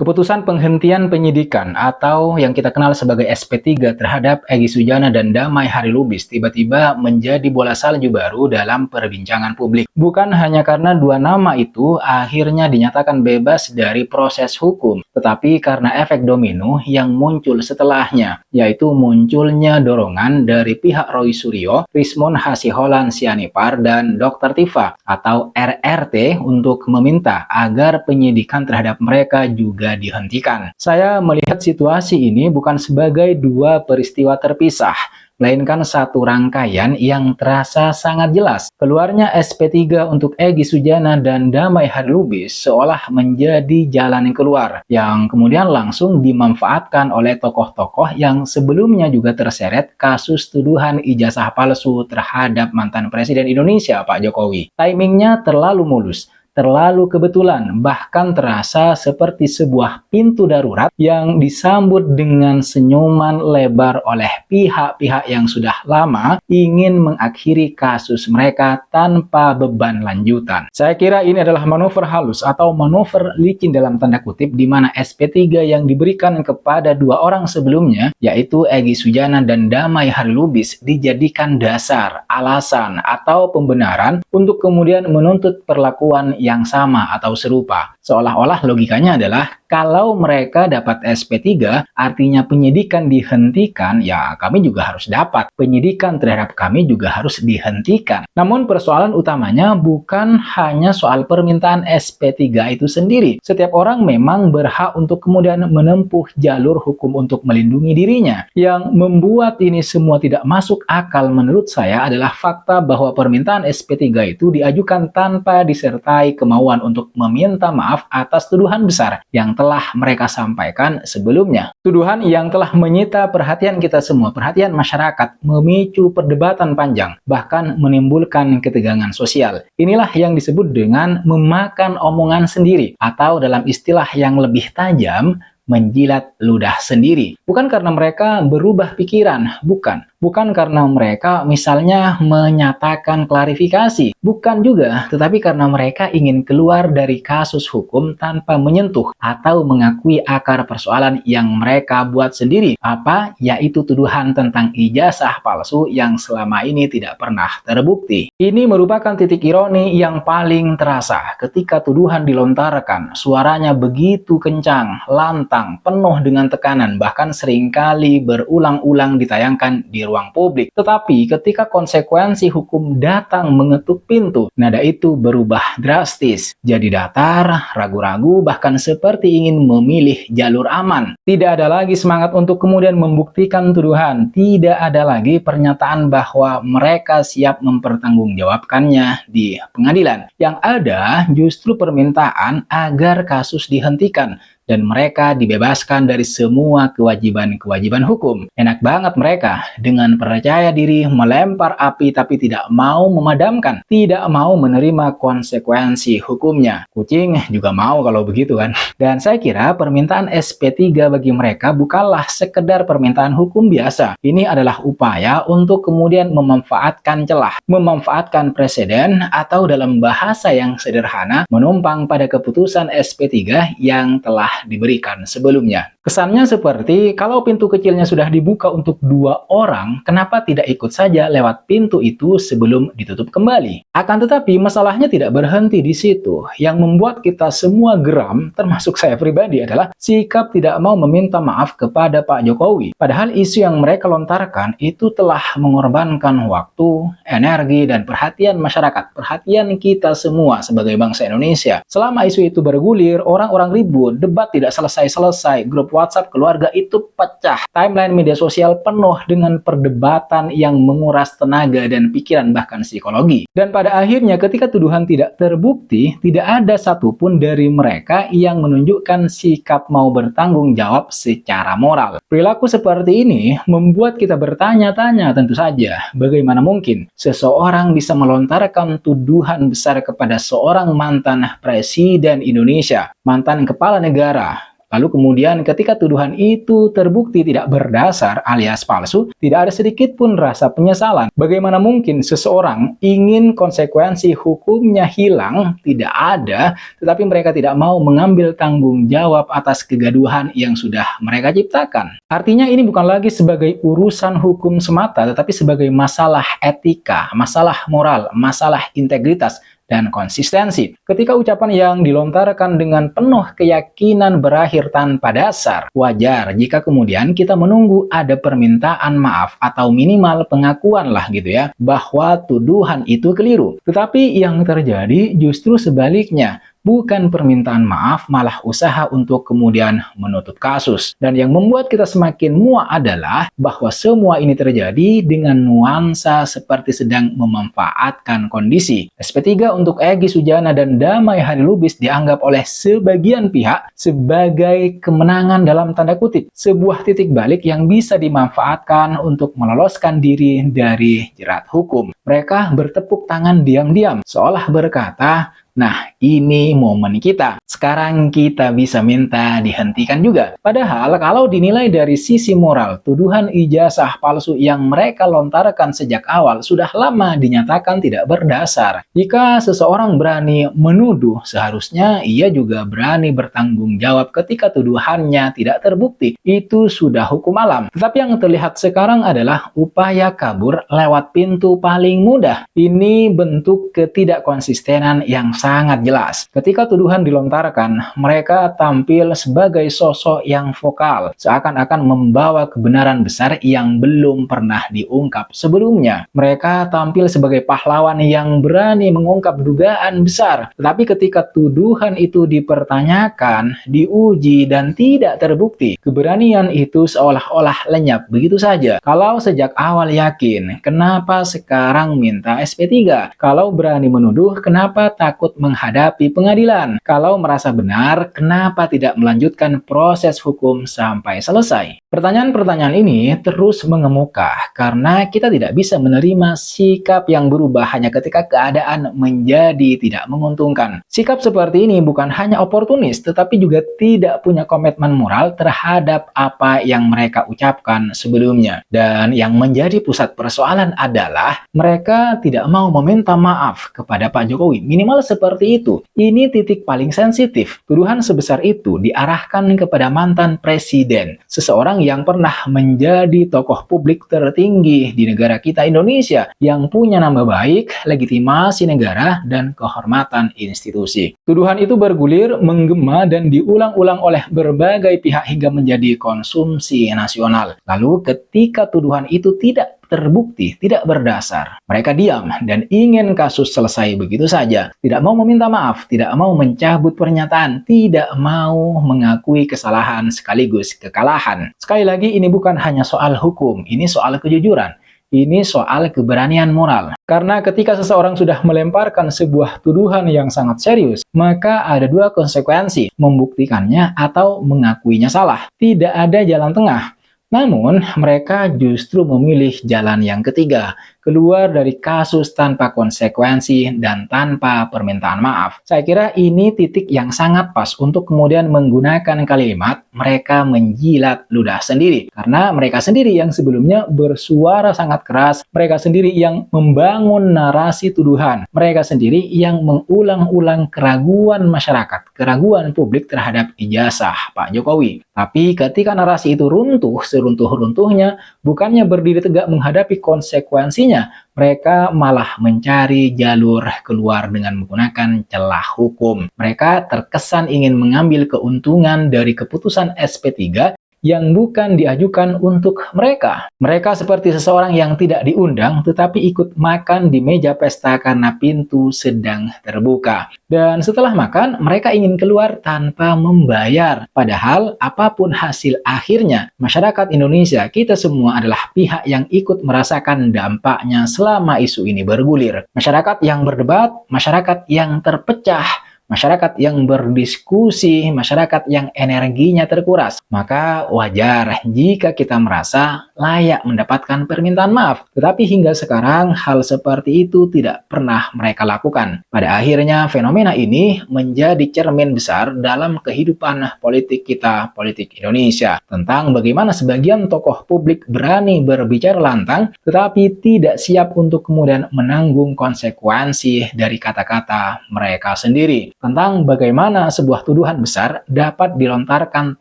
Keputusan penghentian penyidikan atau yang kita kenal sebagai SP3 terhadap Egy Sujana dan Damai Harilubis tiba-tiba menjadi bola salju baru dalam perbincangan publik. Bukan hanya karena dua nama itu akhirnya dinyatakan bebas dari proses hukum, tetapi karena efek domino yang muncul setelahnya, yaitu munculnya dorongan dari pihak Roy Suryo, Rismon Hasiholan Sianipar, dan Dr. Tifa atau RRT untuk meminta agar penyidikan terhadap mereka juga dihentikan. Saya melihat situasi ini bukan sebagai dua peristiwa terpisah, melainkan satu rangkaian yang terasa sangat jelas. Keluarnya SP3 untuk Egy Sujana dan Damai Harilubis seolah menjadi jalan yang keluar, yang kemudian langsung dimanfaatkan oleh tokoh-tokoh yang sebelumnya juga terseret kasus tuduhan ijazah palsu terhadap mantan Presiden Indonesia, Pak Jokowi. Timingnya terlalu mulus, terlalu kebetulan, bahkan terasa seperti sebuah pintu darurat yang disambut dengan senyuman lebar oleh pihak-pihak yang sudah lama ingin mengakhiri kasus mereka tanpa beban lanjutan. Saya kira ini adalah manuver halus atau manuver licin dalam tanda kutip, di mana SP3 yang diberikan kepada dua orang sebelumnya, yaitu Egy Sujana dan Damai Harilubis, dijadikan dasar, alasan, atau pembenaran untuk kemudian menuntut perlakuan yang sama atau serupa. Seolah-olah logikanya adalah kalau mereka dapat SP3, artinya penyidikan dihentikan, ya kami juga harus dapat. Penyidikan terhadap kami juga harus dihentikan. Namun persoalan utamanya bukan hanya soal permintaan SP3 itu sendiri. Setiap orang memang berhak untuk kemudian menempuh jalur hukum untuk melindungi dirinya. Yang membuat ini semua tidak masuk akal menurut saya adalah fakta bahwa permintaan SP3 itu diajukan tanpa disertai kemauan untuk meminta maaf atas tuduhan besar yang telah mereka sampaikan sebelumnya. Tuduhan yang telah menyita perhatian kita semua, perhatian masyarakat, memicu perdebatan panjang, bahkan menimbulkan ketegangan sosial. Inilah yang disebut dengan memakan omongan sendiri, atau dalam istilah yang lebih tajam, menjilat ludah sendiri. Bukan karena mereka berubah pikiran, bukan. Bukan karena mereka misalnya menyatakan klarifikasi, bukan juga, tetapi karena mereka ingin keluar dari kasus hukum tanpa menyentuh atau mengakui akar persoalan yang mereka buat sendiri. Apa? Yaitu tuduhan tentang ijazah palsu yang selama ini tidak pernah terbukti. Ini merupakan titik ironi yang paling terasa ketika tuduhan dilontarkan, suaranya begitu kencang, lantang, penuh dengan tekanan, bahkan seringkali berulang-ulang ditayangkan di ruang publik. Tetapi ketika konsekuensi hukum datang mengetuk pintu, nada itu berubah drastis. Jadi datar, ragu-ragu, bahkan seperti ingin memilih jalur aman. Tidak ada lagi semangat untuk kemudian membuktikan tuduhan. Tidak ada lagi pernyataan bahwa mereka siap mempertanggungjawabkannya di pengadilan. Yang ada justru permintaan agar kasus dihentikan dan mereka dibebaskan dari semua kewajiban-kewajiban hukum. Enak banget mereka dengan percaya diri melempar api tapi tidak mau memadamkan, tidak mau menerima konsekuensi hukumnya. Kucing juga mau kalau begitu kan. Dan saya kira permintaan SP3 bagi mereka bukanlah sekedar permintaan hukum biasa. Ini adalah upaya untuk kemudian memanfaatkan celah, memanfaatkan presiden, atau dalam bahasa yang sederhana, menumpang pada keputusan SP3 yang telah diberikan sebelumnya. Kesannya seperti kalau pintu kecilnya sudah dibuka untuk dua orang, kenapa tidak ikut saja lewat pintu itu sebelum ditutup kembali? Akan tetapi masalahnya tidak berhenti di situ. Yang membuat kita semua geram, termasuk saya pribadi, adalah sikap tidak mau meminta maaf kepada Pak Jokowi. Padahal isu yang mereka lontarkan itu telah mengorbankan waktu, energi, dan perhatian masyarakat, perhatian kita semua sebagai bangsa Indonesia. Selama isu itu bergulir, orang-orang ribut, debat tidak selesai-selesai, grup WhatsApp keluarga itu pecah, timeline media sosial penuh dengan perdebatan yang menguras tenaga dan pikiran, bahkan psikologi. Dan pada akhirnya ketika tuduhan tidak terbukti, tidak ada satupun dari mereka yang menunjukkan sikap mau bertanggung jawab secara moral. Perilaku seperti ini membuat kita bertanya-tanya tentu saja, bagaimana mungkin seseorang bisa melontarkan tuduhan besar kepada seorang mantan presiden Indonesia, mantan kepala negara, Lalu kemudian ketika tuduhan itu terbukti tidak berdasar alias palsu, tidak ada sedikit pun rasa penyesalan. Bagaimana mungkin seseorang ingin konsekuensi hukumnya hilang, tidak ada, tetapi mereka tidak mau mengambil tanggung jawab atas kegaduhan yang sudah mereka ciptakan. Artinya ini bukan lagi sebagai urusan hukum semata, tetapi sebagai masalah etika, masalah moral, masalah integritas, dan konsistensi. Ketika ucapan yang dilontarkan dengan penuh keyakinan berakhir tanpa dasar, wajar jika kemudian kita menunggu ada permintaan maaf atau minimal pengakuan lah gitu ya, bahwa tuduhan itu keliru. Tetapi yang terjadi justru sebaliknya. Bukan permintaan maaf, malah usaha untuk kemudian menutup kasus. Dan yang membuat kita semakin muak adalah bahwa semua ini terjadi dengan nuansa seperti sedang memanfaatkan kondisi. SP3 untuk Egy Sujana dan Damai Harilubis dianggap oleh sebagian pihak sebagai kemenangan dalam tanda kutip. Sebuah titik balik yang bisa dimanfaatkan untuk meloloskan diri dari jerat hukum. Mereka bertepuk tangan diam-diam, seolah berkata, nah, ini momen kita. Sekarang kita bisa minta dihentikan juga. Padahal kalau dinilai dari sisi moral, tuduhan ijazah palsu yang mereka lontarkan sejak awal sudah lama dinyatakan tidak berdasar. Jika seseorang berani menuduh, seharusnya ia juga berani bertanggung jawab ketika tuduhannya tidak terbukti. Itu sudah hukum alam. Tetapi yang terlihat sekarang adalah upaya kabur lewat pintu paling mudah. Ini bentuk ketidakkonsistenan yang sangat jelas. Ketika tuduhan dilontarkan, mereka tampil sebagai sosok yang vokal, seakan-akan membawa kebenaran besar yang belum pernah diungkap sebelumnya. Mereka tampil sebagai pahlawan yang berani mengungkap dugaan besar. Tetapi ketika tuduhan itu dipertanyakan, diuji, dan tidak terbukti, keberanian itu seolah-olah lenyap begitu saja. Kalau sejak awal yakin, kenapa sekarang minta SP3? Kalau berani menuduh, kenapa takut menghadapi pengadilan? Kalau merasa benar, kenapa tidak melanjutkan proses hukum sampai selesai? Pertanyaan-pertanyaan ini terus mengemuka karena kita tidak bisa menerima sikap yang berubah hanya ketika keadaan menjadi tidak menguntungkan. Sikap seperti ini bukan hanya oportunis, tetapi juga tidak punya komitmen moral terhadap apa yang mereka ucapkan sebelumnya. Dan yang menjadi pusat persoalan adalah mereka tidak mau meminta maaf kepada Pak Jokowi. Minimal seperti itu. Ini titik paling sensitif. Tuduhan sebesar itu diarahkan kepada mantan presiden. Seseorang yang pernah menjadi tokoh publik tertinggi di negara kita Indonesia. Yang punya nama baik, legitimasi negara, dan kehormatan institusi. Tuduhan itu bergulir, menggema, dan diulang-ulang oleh berbagai pihak hingga menjadi konsumsi nasional. Lalu ketika tuduhan itu tidak terbukti, tidak berdasar, mereka diam dan ingin kasus selesai begitu saja. Tidak mau meminta maaf, tidak mau mencabut pernyataan, tidak mau mengakui kesalahan sekaligus kekalahan. Sekali lagi, ini bukan hanya soal hukum, ini soal kejujuran. Ini soal keberanian moral. Karena ketika seseorang sudah melemparkan sebuah tuduhan yang sangat serius, maka ada dua konsekuensi, membuktikannya atau mengakuinya salah. Tidak ada jalan tengah. Namun, mereka justru memilih jalan yang ketiga, keluar dari kasus tanpa konsekuensi dan tanpa permintaan maaf. Saya kira ini titik yang sangat pas untuk kemudian menggunakan kalimat mereka menjilat ludah sendiri. Karena mereka sendiri yang sebelumnya bersuara sangat keras, mereka sendiri yang membangun narasi tuduhan, mereka sendiri yang mengulang-ulang keraguan masyarakat, keraguan publik terhadap ijazah Pak Jokowi. Tapi ketika narasi itu runtuh, seruntuh-runtuhnya, bukannya berdiri tegak menghadapi konsekuensinya, mereka malah mencari jalur keluar dengan menggunakan celah hukum. Mereka terkesan ingin mengambil keuntungan dari keputusan SP3 yang bukan diajukan untuk mereka. Mereka seperti seseorang yang tidak diundang tetapi ikut makan di meja pesta karena pintu sedang terbuka. Dan setelah makan, mereka ingin keluar tanpa membayar. Padahal apapun hasil akhirnya, masyarakat Indonesia, kita semua adalah pihak yang ikut merasakan dampaknya selama isu ini bergulir. Masyarakat yang berdebat, masyarakat yang terpecah, masyarakat yang berdiskusi, masyarakat yang energinya terkuras. Maka wajar jika kita merasa layak mendapatkan permintaan maaf. Tetapi hingga sekarang hal seperti itu tidak pernah mereka lakukan. Pada akhirnya fenomena ini menjadi cermin besar dalam kehidupan politik kita, politik Indonesia. Tentang bagaimana sebagian tokoh publik berani berbicara lantang, tetapi tidak siap untuk kemudian menanggung konsekuensi dari kata-kata mereka sendiri. Tentang bagaimana sebuah tuduhan besar dapat dilontarkan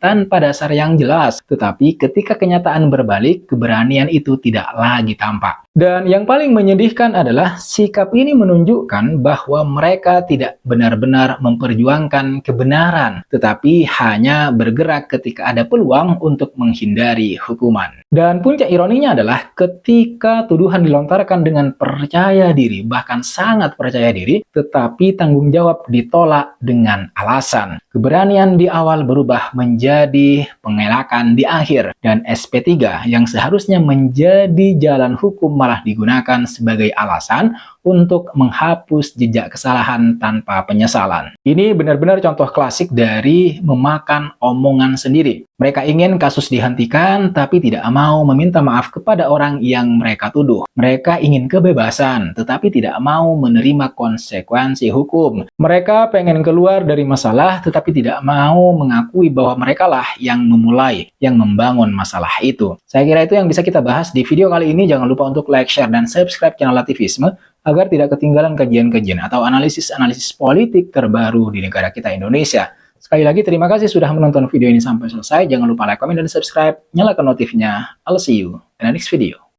tanpa dasar yang jelas, tetapi ketika kenyataan berbalik, keberanian itu tidak lagi tampak. Dan yang paling menyedihkan adalah sikap ini menunjukkan bahwa mereka tidak benar-benar memperjuangkan kebenaran, tetapi hanya bergerak ketika ada peluang untuk menghindari hukuman. Dan puncak ironinya adalah ketika tuduhan dilontarkan dengan percaya diri, bahkan sangat percaya diri, tetapi tanggung jawab ditolak dengan alasan. Keberanian di awal berubah menjadi pengelakan di akhir, dan SP3 yang seharusnya menjadi jalan hukum malah digunakan sebagai alasan untuk menghapus jejak kesalahan tanpa penyesalan. Ini benar-benar contoh klasik dari memakan omongan sendiri. Mereka ingin kasus dihentikan tapi tidak mau meminta maaf kepada orang yang mereka tuduh. Mereka ingin kebebasan tetapi tidak mau menerima konsekuensi hukum. Mereka pengen keluar dari masalah tetapi tidak mau mengakui bahwa merekalah yang memulai, yang membangun masalah itu. Saya kira itu yang bisa kita bahas di video kali ini. Jangan lupa untuk like, share, dan subscribe channel Lativisme agar tidak ketinggalan kajian-kajian atau analisis-analisis politik terbaru di negara kita Indonesia. Sekali lagi terima kasih sudah menonton video ini sampai selesai. Jangan lupa like, komen, dan subscribe. Nyalakan notifnya. I'll see you in the next video.